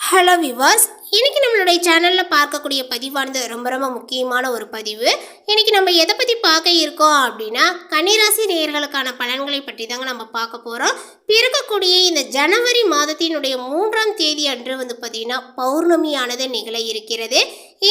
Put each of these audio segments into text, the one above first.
Hello விவாஸ், இன்னைக்கு நம்மளுடைய சேனலில் பார்க்கக்கூடிய பதிவானது ரொம்ப ரொம்ப முக்கியமான ஒரு பதிவு. இன்னைக்கு நம்ம எதை பற்றி பார்க்க இருக்கோம் அப்படின்னா, கன்னிராசி நேயர்களுக்கான பலன்களை பற்றி தாங்க நம்ம பார்க்க போகிறோம். பிறக்கக்கூடிய இந்த ஜனவரி மாதத்தினுடைய 3ஆம் தேதி அன்று பார்த்திங்கன்னா பௌர்ணமியானது நிகழ இருக்கிறது.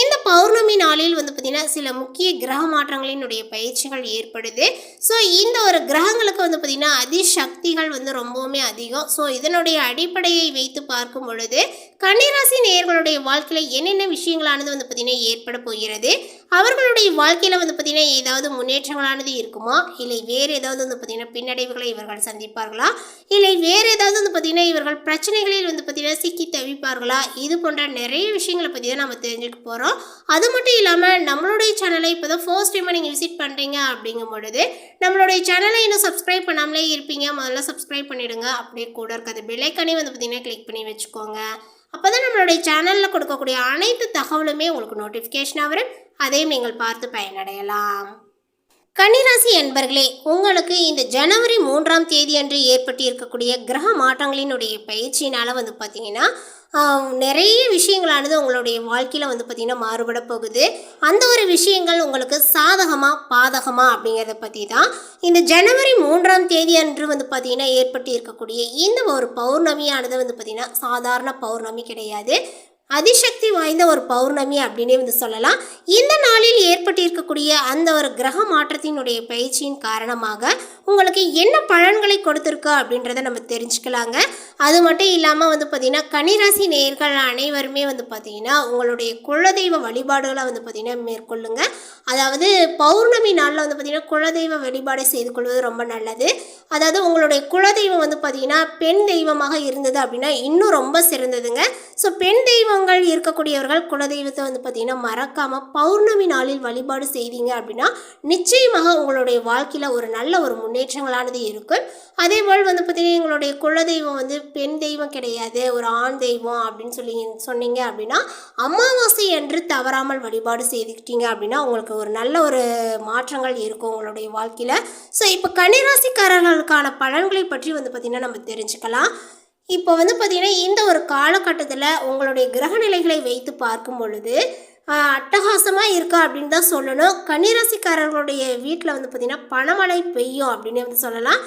இந்த பௌர்ணமி நாளில் பார்த்திங்கன்னா சில முக்கிய கிரக மாற்றங்களினுடைய பயிற்சிகள் ஏற்படுது. ஸோ இந்த ஒரு கிரகங்களுக்கு பார்த்திங்கன்னா அதிசக்திகள் ரொம்பவுமே அதிகம். ஸோ இதனுடைய அடிப்படையை வைத்து பார்க்கும் பொழுது கன்னிராசி நேயர்களுடைய வாழ்க்கையில் என்னென்ன விஷயங்களானது பார்த்திங்கன்னா ஏற்பட போகிறது, அவர்களுடைய வாழ்க்கையில் பார்த்திங்கன்னா ஏதாவது முன்னேற்றங்களானது இருக்குமா, இல்லை வேறு ஏதாவது பார்த்திங்கன்னா பின்னடைவுகளை இவர்கள் சந்திப்பார்களா, இல்லை வேறு ஏதாவது பார்த்திங்கன்னா இவர்கள் பிரச்சனைகளில் பார்த்திங்கன்னா சிக்கி தவிப்பார்களா, இது போன்ற நிறைய விஷயங்களை பற்றி தான் நம்ம தெரிஞ்சுக்க போகிறோம். அது மட்டும் இல்லாமல் நம்மளுடைய சேனலை இப்போ தான் ஃபர்ஸ்ட் டைமாக நீங்கள் விசிட் பண்ணுறீங்க அப்படிங்கும் பொழுது நம்மளுடைய சேனலை இன்னும் சப்ஸ்கிரைப் பண்ணாமலே இருப்பீங்க, முதல்ல சப்ஸ்கிரைப் பண்ணிவிடுங்க. அப்படியே கூட இருக்கிறது பெல்லைக்கானே பார்த்திங்கன்னா கிளிக் பண்ணி வச்சுக்கோங்க. அப்போ தான் நம்மளுடைய சேனலில் கொடுக்கக்கூடிய அனைத்து தகவலுமே உங்களுக்கு நோட்டிஃபிகேஷனாக வரும், அதையும் நீங்கள் பார்த்து பயனடையலாம். கன்னிராசி என்பர்களே, உங்களுக்கு இந்த ஜனவரி 3ஆம் தேதி அன்று ஏற்பட்டு இருக்கக்கூடிய கிரக மாற்றங்களினுடைய பயிற்சியினால் பார்த்தீங்கன்னா நிறைய விஷயங்களானது உங்களுடைய வாழ்க்கையில் பார்த்திங்கன்னா மாறுபட போகுது. அந்த ஒரு விஷயங்கள் உங்களுக்கு சாதகமாக பாதகமாக அப்படிங்கிறத பற்றி தான் இந்த ஜனவரி 3ஆம் தேதி அன்று பார்த்திங்கன்னா ஏற்பட்டு இருக்கக்கூடிய இந்த ஒரு பௌர்ணமியானது பார்த்திங்கன்னா சாதாரண பௌர்ணமி கிடையாது, அதிசக்தி வாய்ந்த ஒரு பௌர்ணமி அப்படின்னே சொல்லலாம். இந்த நாளில் ஏற்பட்டிருக்கக்கூடிய அந்த ஒரு கிரக மாற்றத்தினுடைய பயிற்சியின் காரணமாக உங்களுக்கு என்ன பலன்களை கொடுத்துருக்கு அப்படின்றத நம்ம தெரிஞ்சுக்கலாங்க. அது மட்டும் இல்லாமல் பார்த்திங்கன்னா கன்னிராசி நேயர்கள் அனைவருமே பார்த்திங்கன்னா உங்களுடைய குலதெய்வ வழிபாடுகளை பார்த்திங்கன்னா மேற்கொள்ளுங்க. அதாவது பௌர்ணமி நாளில் பார்த்திங்கன்னா குலதெய்வ வழிபாடு செய்து கொள்வது ரொம்ப நல்லது. அதாவது உங்களுடைய குலதெய்வம் பார்த்திங்கன்னா பெண் தெய்வமாக இருந்தது அப்படின்னா இன்னும் ரொம்ப சிறந்ததுங்க. ஸோ பெண் தெய்வங்கள் இருக்கக்கூடியவர்கள் குலதெய்வத்தை பார்த்திங்கன்னா மறக்காமல் பௌர்ணமி நாளில் வழிபாடு செய்தீங்க அப்படின்னா நிச்சயமாக உங்களுடைய வாழ்க்கையில் ஒரு நல்ல ஒரு முன்னேற்றங்களானது இருக்கும். அதே போல் பார்த்திங்கன்னா எங்களுடைய குலதெய்வம் பெண் தெய்வம் கிடையாது, ஒரு ஆண் தெய்வம் அப்படின்னு சொன்னீங்க அப்படின்னா அமாவாசை அன்று தவறாமல் வழிபாடு செய்துக்கிட்டீங்க அப்படின்னா உங்களுக்கு ஒரு நல்ல ஒரு மாற்றங்கள் இருக்கும் உங்களுடைய வாழ்க்கையில். ஸோ இப்போ கன்னிராசிக்காரர்களுக்கான பலன்களை பற்றி பார்த்திங்கன்னா நம்ம தெரிஞ்சுக்கலாம். இப்போ பார்த்திங்கன்னா இந்த ஒரு காலகட்டத்தில் உங்களுடைய கிரகநிலைகளை வைத்து பார்க்கும் பொழுது அட்டகாசமாக இருக்கா அப்படின்னு தான் சொல்லணும். கன்னிராசிக்காரர்களுடைய வீட்டில் பார்த்திங்கன்னா பணமழை பெய்யும் அப்படின்னு சொல்லலாம்.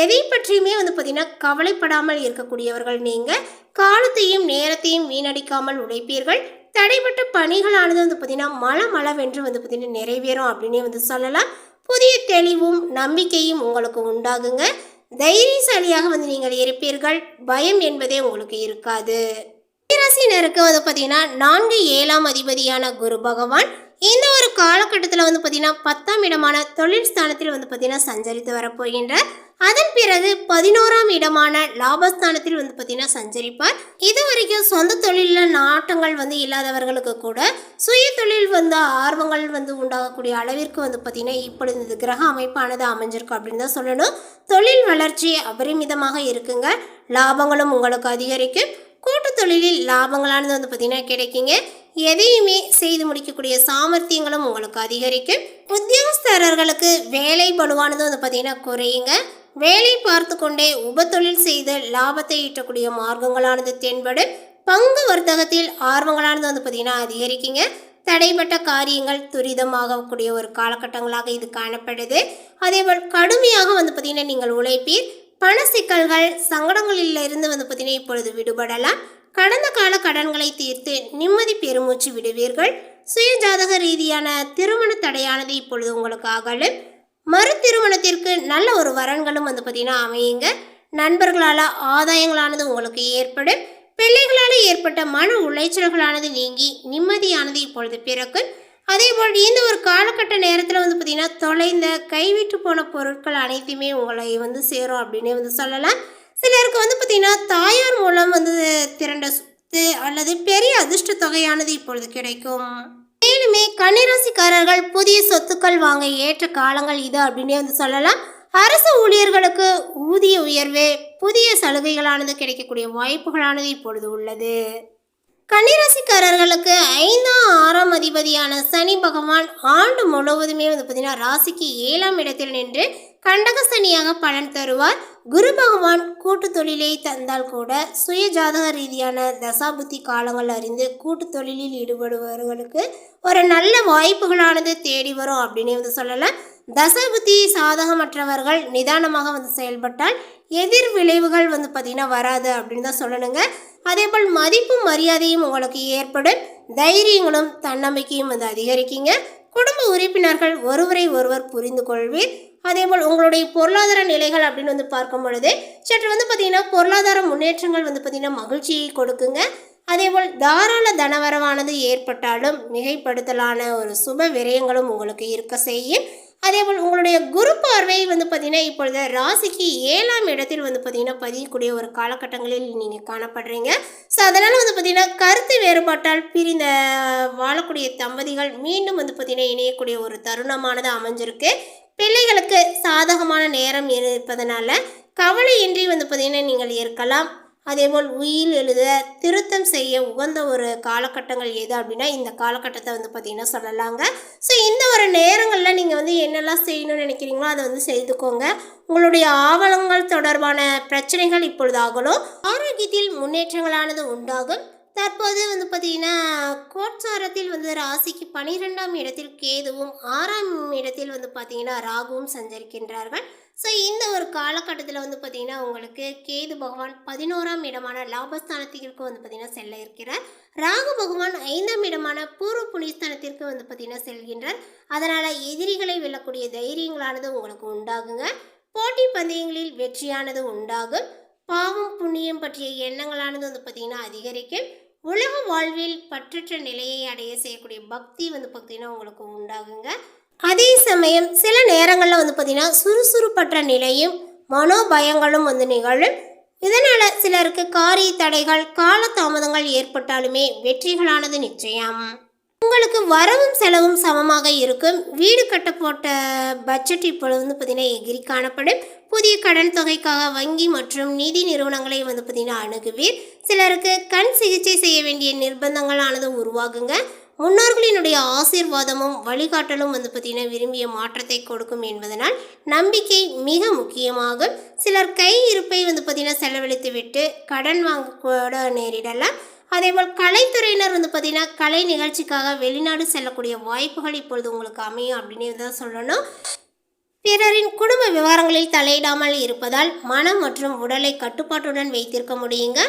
எதை பற்றியுமே பார்த்திங்கன்னா கவலைப்படாமல் இருக்கக்கூடியவர்கள் நீங்கள். காலத்தையும் நேரத்தையும் வீணடிக்காமல் உழைப்பீர்கள். தடைப்பட்ட பணிகளானது பார்த்திங்கன்னா மளமளவென்று பார்த்திங்கன்னா நிறைவேறும் அப்படின்னே சொல்லலாம். புதிய தெளிவும் நம்பிக்கையும் உங்களுக்கு உண்டாகுங்க. தைரியசாலியாக நீங்கள் இருப்பீர்கள். பயம் என்பதே உங்களுக்கு இருக்காது. கன்னிராசினருக்கு பார்த்தீங்கன்னா 4, 7ஆம் அதிபதியான குரு பகவான் இந்த ஒரு காலகட்டத்தில் பார்த்தீங்கன்னா 10ஆம் இடமான தொழில் ஸ்தானத்தில் பார்த்தீங்கன்னா சஞ்சரித்து வரப்போகின்றார். அதன் பிறகு 11ஆம் இடமான லாபஸ்தானத்தில் பார்த்தீங்கன்னா சஞ்சரிப்பார். இது வரைக்கும் சொந்த தொழிலில் நாட்டங்கள் இல்லாதவர்களுக்கு கூட சுய தொழில் ஆர்வங்கள் உண்டாகக்கூடிய அளவிற்கு பார்த்தீங்கன்னா இப்பொழுது இந்த கிரக அமைப்பானது அமைஞ்சிருக்கு அப்படின்னு தான் சொல்லணும். தொழில் வளர்ச்சி அபரிமிதமாக இருக்குங்க. லாபங்களும் உங்களுக்கு அதிகரிக்கும். கூட்டு தொழிலில் லாபங்களானது பார்த்திங்கன்னா கிடைக்குங்க. எதையுமே செய்து முடிக்கக்கூடிய சாமர்த்தியங்களும் உங்களுக்கு அதிகரிக்கும். உத்தியோகஸ்தரர்களுக்கு வேலை பலுவானது பார்த்திங்கன்னா குறையுங்க. வேலை பார்த்து கொண்டே உபத்தொழில் செய்து லாபத்தை ஈட்டக்கூடிய மார்க்கங்களானது தென்படும். பங்கு வர்த்தகத்தில் ஆர்வங்களானது பார்த்திங்கன்னா அதிகரிக்குங்க. தடைப்பட்ட காரியங்கள் துரிதமாகக்கூடிய ஒரு காலகட்டங்களாக இது காணப்படுது. அதேபோல் கடுமையாக பார்த்திங்கன்னா நீங்கள் உழைப்பீர். பண சிக்கல்கள் சங்கடங்களிலிருந்து பார்த்திங்கன்னா இப்பொழுது விடுபடலாம். கடந்த கால கடன்களை தீர்த்து நிம்மதி பெருமூச்சு விடுவீர்கள். சுய ஜாதக ரீதியான திருமண தடையானது இப்பொழுது உங்களுக்கு அகலும். மறு திருமணத்திற்கு நல்ல ஒரு வரன்களும் பார்த்திங்கன்னா அமையுங்க. நண்பர்களால் ஆதாயங்களானது உங்களுக்கு ஏற்படும். பிள்ளைகளால் ஏற்பட்ட மன உளைச்சல்களானது நீங்கி நிம்மதியானது இப்பொழுது பிறக்கும். அதேபோல் இந்த ஒரு காலகட்ட நேரத்தில் பார்த்திங்கன்னா தொலைந்த கைவிட்டு போன பொருட்கள் அனைத்துமே உங்களை சேரும் அப்படின்னே சொல்லலாம். சிலருக்கு பார்த்திங்கன்னா தாயார் மூலம் திரண்ட சொத்து அல்லது பெரிய அதிர்ஷ்ட தொகையானது இப்பொழுது கிடைக்கும். மேலுமே கன்னிராசிக்காரர்கள் புதிய சொத்துக்கள் வாங்க ஏற்ற காலங்கள் இது அப்படின்னே சொல்லலாம். அரசு ஊழியர்களுக்கு ஊதிய உயர்வு, புதிய சலுகைகளானது கிடைக்கக்கூடிய வாய்ப்புகளானது இப்பொழுது உள்ளது. கன்னிராசிக்காரர்களுக்கு 5ஆம் அதிபதியான சனி பகவான் ஆண்டு முழுவதுமே பார்த்தீங்கன்னா ராசிக்கு 7ஆம் இடத்தில் நின்று கண்டக சனியாக பலன் தருவார். குரு பகவான் கூட்டு தொழிலை தந்தால் கூட சுய ஜாதக ரீதியான தசாபுத்தி காலங்கள் அறிந்து கூட்டு தொழிலில் ஈடுபடுபவர்களுக்கு ஒரு நல்ல வாய்ப்புகளானது தேடி வரும் அப்படின்னு சொல்லலாம். தசாபுத்தி சாதகமற்றவர்கள் நிதானமாக செயல்பட்டால் எதிர் விளைவுகள் பார்த்தீங்கன்னா வராது அப்படின்னு தான் சொல்லணுங்க. அதே போல் மதிப்பும் மரியாதையும் உங்களுக்கு ஏற்படும். தைரியங்களும் தன்னம்பிக்கையும் அதிகரிக்குங்க. குடும்ப உறுப்பினர்கள் ஒருவரை ஒருவர் புரிந்து கொள்வீர். அதே போல் உங்களுடைய பொருளாதார நிலைகள் அப்படின்னு பார்க்கும் பொழுது சற்று பார்த்தீங்கன்னா பொருளாதார முன்னேற்றங்கள் பார்த்தீங்கன்னா மகிழ்ச்சியை கொடுக்குங்க. அதே போல் தாராள தனவரவானது ஏற்பட்டாலும் மிகைப்படுத்தலான ஒரு சுப விரயங்களும் உங்களுக்கு இருக்க செய்யும். அதே போல் உங்களுடைய குரு பார்வை பார்த்தீங்கன்னா இப்பொழுது ராசிக்கு 7ஆம் இடத்தில் பார்த்தீங்கன்னா பதியக்கூடிய ஒரு காலகட்டங்களில் நீங்கள் காணப்படுறீங்க. ஸோ அதனால் பார்த்தீங்கன்னா கருத்து வேறுபாட்டால் பிரிந்த வாழக்கூடிய தம்பதிகள் மீண்டும் பார்த்தீங்கன்னா இணையக்கூடிய ஒரு தருணமானது அமைஞ்சிருக்கு. பிள்ளைகளுக்கு சாதகமான நேரம் இருப்பதனால கவலையின்றி பார்த்தீங்கன்னா நீங்கள் இருக்கலாம். அதேபோல் உயில் எழுத திருத்தம் செய்ய உகந்த ஒரு காலகட்டங்கள் எது அப்படின்னா இந்த காலகட்டத்தை பார்த்தீங்கன்னா சொல்லலாங்க. ஸோ இந்த ஒரு நேரங்களில் நீங்கள் என்னெல்லாம் செய்யணும்னு நினைக்கிறீங்களோ அதை செய்துக்கோங்க. உங்களுடைய ஆவணங்கள் தொடர்பான பிரச்சனைகள் இப்பொழுது ஆகணும். ஆரோக்கியத்தில் முன்னேற்றங்களானது உண்டாகும். தற்போது பார்த்தீங்கன்னா கோட்சாரத்தில் ராசிக்கு 12ஆம் இடத்தில் கேதுவும் 6ஆம் இடத்தில் பார்த்தீங்கன்னா ராகுவும் சஞ்சரிக்கின்றார்கள். ஸோ இந்த ஒரு காலகட்டத்தில் பார்த்தீங்கன்னா உங்களுக்கு கேது பகவான் 11ஆம் இடமான லாபஸ்தானத்திற்கு பார்த்தீங்கன்னா செல்ல இருக்கிறார். ராகு பகவான் 5ஆம் இடமான பூர்வ புண்ணியஸ்தானத்திற்கு பார்த்தீங்கன்னா செல்கின்றார். அதனால் எதிரிகளை வெல்லக்கூடிய தைரியங்களானது உங்களுக்கு உண்டாகுங்க. போட்டி பந்தயங்களில் வெற்றியானது உண்டாகும். பாவம் புண்ணியம் பற்றிய எண்ணங்களானது பார்த்தீங்கன்னா அதிகரிக்கும். உலக வாழ்வில் பற்றற்ற நிலையை அடைய செய்யக்கூடிய பக்தி பார்த்தீங்கன்னா உங்களுக்கு உண்டாகுங்க. அதே சமயம் சில நேரங்களில் பார்த்தீங்கன்னா சுறுசுறுப்பற்ற நிலையும் மனோபயங்களும் நிகழும். இதனால் சிலருக்கு காரிய தடைகள் காலதாமதங்கள் ஏற்பட்டாலுமே வெற்றிகளானது நிச்சயம். உங்களுக்கு வரவும் செலவும் சமமாக இருக்கும். வீடு கட்ட போட்ட பட்ஜெட் இப்பொழுது பார்த்தீங்கன்னா எகிரி காணப்படும். புதிய கடன் தொகைக்காக வங்கி மற்றும் நிதி நிறுவனங்களை பார்த்தீங்கன்னா அணுகுவீர். சிலருக்கு கண் சிகிச்சை செய்ய வேண்டிய நிர்பந்தங்களானது உருவாகுங்க. முன்னோர்களினுடைய ஆசீர்வாதமும் வழிகாட்டலும் பார்த்தீங்கன்னா விரும்பிய மாற்றத்தை கொடுக்கும் என்பதனால் நம்பிக்கை மிக முக்கியமாகும். சிலர் கை இருப்பை பார்த்தீங்கன்னா செலவழித்து விட்டு கடன் வாங்க கூட நேரிடலாம். அதேபோல் கலைத்துறையினர் பார்த்தீங்கன்னா கலை நிகழ்ச்சிக்காக வெளிநாடு செல்லக்கூடிய வாய்ப்புகள் இப்பொழுது உங்களுக்கு அமையும் அப்படின்னு தான் சொல்லணும். பிறரின் குடும்ப விவகாரங்களில் தலையிடாமல் இருப்பதால் மனம் மற்றும் உடலை கட்டுப்பாட்டுடன் வைத்திருக்க முடியுங்க.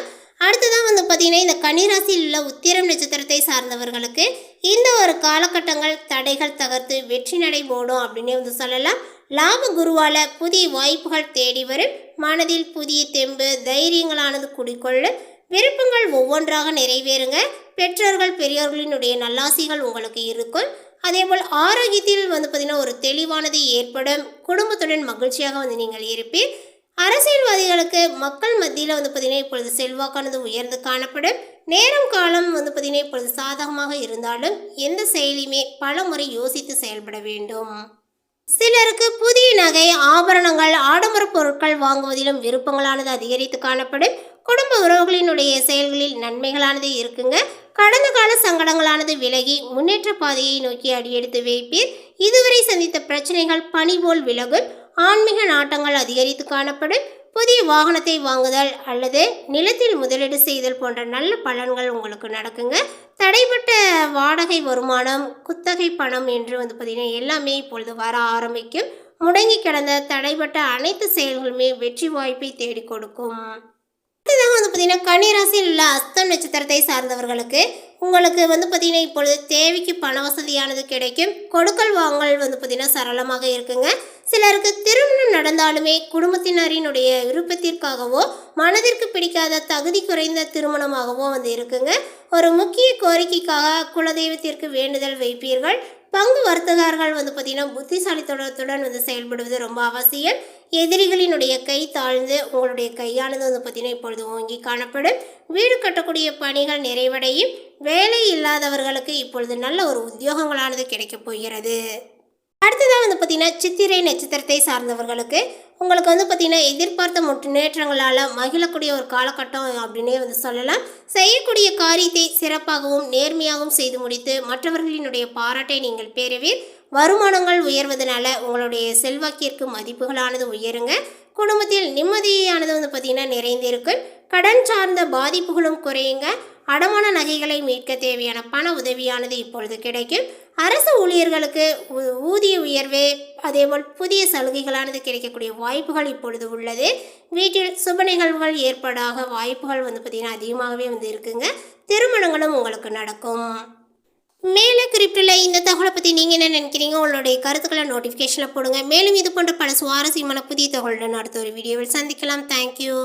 அடுத்ததான் பார்த்தீங்கன்னா இந்த கன்னிராசியில் உள்ள உத்திரம் நட்சத்திரத்தை சார்ந்தவர்களுக்கு இந்த ஒரு காலகட்டங்கள் தடைகள் தகர்த்து வெற்றி நடை போடும் அப்படின்னு சொல்லலாம். லாப குருவால் புதிய வாய்ப்புகள் தேடி வரும். மனதில் புதிய தெம்பு தைரியங்களானது குடிக்கொள்ளும். விருப்பங்கள் ஒவ்வொன்றாக நிறைவேறுங்க. பெற்றோர்கள் பெரியோர்களினுடைய நல்லாசிகள் உங்களுக்கு இருக்கும். அதேபோல் ஆரோக்கியத்தில் பார்த்தீங்கன்னா ஒரு தெளிவானது ஏற்படும். குடும்பத்துடன் மகிழ்ச்சியாக நீங்கள் இருப்பீர். அரசியல்வாதிகளுக்கு மக்கள் மத்தியில் பார்த்தீங்கன்னா இப்பொழுது செல்வாக்கானது உயர்ந்து காணப்படும். நேரம் காலம் பார்த்தீங்கன்னா இப்பொழுது சாதகமாக இருந்தாலும் எந்த செயலையுமே பல முறை யோசித்து செயல்பட வேண்டும். சிலருக்கு புதிய நகை ஆபரணங்கள் ஆடம்பர பொருட்கள் வாங்குவதிலும் விருப்பங்களானது அதிகரித்து காணப்படும். குடும்ப உறவுகளினுடைய செயல்களில் நன்மைகளானது இருக்குங்க. கடந்த கால சங்கடங்களானது விலகி முன்னேற்ற பாதையை நோக்கி அடியெடுத்து வைப்பீர். இதுவரை சந்தித்த பிரச்சனைகள் பனி போல் விலகும். ஆன்மீக நாட்டங்கள் அதிகரித்து காணப்படும். புதிய வாகனத்தை வாங்குதல் அல்லது நிலத்தில் முதலீடு செய்தல் போன்ற நல்ல பலன்கள் உங்களுக்கு நடக்குங்க. தடைப்பட்ட வாடகை வருமானம் குத்தகை பணம் என்று பார்த்தீங்கன்னா எல்லாமே இப்பொழுது வர ஆரம்பிக்கும். முடங்கி கிடந்த தடைப்பட்ட அனைத்து செயல்களுமே வெற்றி வாய்ப்பை தேடி கொடுக்கும். அடுத்ததாக பார்த்தீங்கன்னா கன்னிராசியில் உள்ள அஸ்தம் நட்சத்திரத்தை சார்ந்தவர்களுக்கு உங்களுக்கு பார்த்தீங்கன்னா இப்பொழுது தேவைக்கு பண வசதியானது கிடைக்கும். கொடுக்கல் வாங்கல் பார்த்தீங்கன்னா சரளமாக இருக்குங்க. சிலருக்கு திருமணம் நடந்தாலுமே குடும்பத்தினரினுடைய விருப்பத்திற்காகவோ மனதிற்கு பிடிக்காத தகுதி குறைந்த திருமணமாகவோ இருக்குங்க. ஒரு முக்கிய கோரிக்கைக்காக குலதெய்வத்திற்கு வேண்டுதல் வைப்பீர்கள். பங்கு வர்த்தகர்கள் பார்த்தீங்கன்னா புத்திசாலித்தனத்துடன் செயல்படுவது ரொம்ப அவசியம். எதிரிகளினுடைய கை தாழ்ந்து உங்களுடைய கையானது பார்த்தீங்கன்னா இப்பொழுது ஓங்கி காணப்படும். வீடு கட்டக்கூடிய பணிகள் நிறைவடையும். வேலை இல்லாதவர்களுக்கு இப்பொழுது நல்ல ஒரு உத்தியோகங்களானது கிடைக்கப் போகிறது. அடுத்ததாக பார்த்தீங்கன்னா சித்திரை நட்சத்திரத்தை சார்ந்தவர்களுக்கு உங்களுக்கு வந்து பார்த்திங்கன்னா எதிர்பார்த்த முன்னேற்றங்களால் மகிழக்கூடிய ஒரு காலகட்டம் அப்படின்னே வந்து சொல்லலாம். செய்யக்கூடிய காரியத்தை சிறப்பாகவும் நேர்மையாகவும் செய்து முடித்து மற்றவர்களினுடைய பாராட்டை நீங்கள் பெறுவீர். வருமானங்கள் உயர்வதனால உங்களுடைய செல்வாக்கிற்கு மதிப்புகளானது உயருங்க. குடும்பத்தில் நிம்மதியானது வந்து பார்த்திங்கன்னா நிறைந்திருக்கும். கடன் சார்ந்த பாதிப்புகளும் குறையுங்க. அடமான நகைகளை மீட்க தேவையான பண உதவியானது இப்பொழுது கிடைக்கும். அரசு ஊழியர்களுக்கு ஊதிய உயர்வு அதேபோல் புதிய சலுகைகளானது கிடைக்கக்கூடிய வாய்ப்புகள் இப்பொழுது உள்ளது. வீட்டில் சுப நிகழ்வுகள் ஏற்படாக வாய்ப்புகள் வந்து பார்த்திங்கன்னா அதிகமாகவே வந்து இருக்குங்க. திருமணங்களும் உங்களுக்கு நடக்கும். மேலே குறிப்பிட்டுள்ள இந்த தகவலை பற்றி நீங்கள் என்ன நினைக்கிறீங்க? உங்களுடைய கருத்துக்களை நோட்டிஃபிகேஷனில் போடுங்க. மேலும் இது போன்ற பல சுவாரஸ்யமான புதிய தகவலுடன் அடுத்த ஒரு வீடியோவில் சந்திக்கலாம். தேங்க்யூ.